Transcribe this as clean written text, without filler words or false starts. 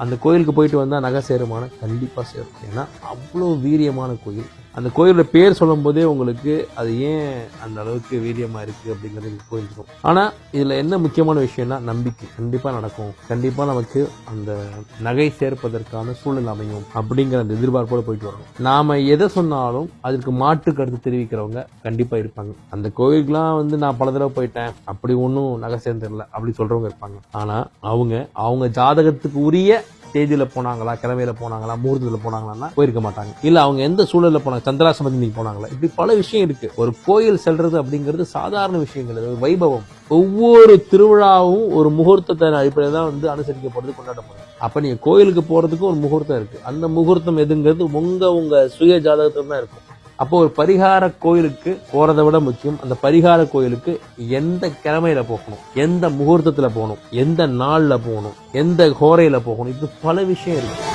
அந்த கோயிலுக்கு போயிட்டு வந்தால் நகை சேருமான கண்டிப்பாக சேரும். ஏன்னா அவ்வளோ வீரியமான கோயில். அந்த கோயிலோட பேர் சொல்லும் போதே உங்களுக்கு அது ஏன் அந்த அளவுக்கு வீரியமாக இருக்குது அப்படிங்கிறது புரிஞ்சுக்கும். ஆனால் இதில் என்ன முக்கியமான விஷயம்னா நம்பிக்கை. கண்டிப்பாக நடக்கும், கண்டிப்பாக நமக்கு அந்த நகை சேர்ப்பதற்கான சூழல் அமையும் அப்படிங்கிற அந்த எதிர்பார்ப்போடு போயிட்டு வரணும். நாம் எதை சொன்னாலும் அதற்கு மாற்று கருத்து தெரிவிக்கிறவங்க கண்டிப்பாக இருப்பாங்க. அந்த கோயிலுக்குலாம் நான் பல தடவை போயிட்டேன், அப்படி ஒன்றும் நகை சேர்ந்துடல அப்படி சொல்கிறவங்க இருப்பாங்க. ஆனால் அவங்க ஜாதகத்துக்கு உரிய தேதியில போனாங்களா, கிழமையில போனாங்களா, முகூர்த்தத்தில் போனாங்களா போயிருக்க மாட்டாங்க. இல்ல அவங்க எந்த சூழல்ல போனாங்க, சந்திராசிரமத்தில் நீங்க போனாங்களா, இப்படி பல விஷயம் இருக்கு. ஒரு கோயில் செல்றது அப்படிங்கிறது சாதாரண விஷயங்கள், ஒரு வைபவம். ஒவ்வொரு திருவிழாவும் ஒரு முகூர்த்தத்தை அடிப்படையில் தான் அனுசரிக்கப்படுறது, கொண்டாடப்படுது. அப்ப நீங்க கோயிலுக்கு போறதுக்கு ஒரு முகூர்த்தம் இருக்கு. அந்த முகூர்த்தம் எதுங்கிறது உங்க சுய ஜாதகத்துல தான் இருக்கும். அப்போ ஒரு பரிகார கோயிலுக்கு போறதை விட முக்கியம் அந்த பரிகார கோயிலுக்கு எந்த கிழமையில போகணும், எந்த முகூர்த்தத்துல போகணும், எந்த நாள்ல போகணும், எந்த ஹோரையில போகணும், இது பல விஷயம் இருக்கு.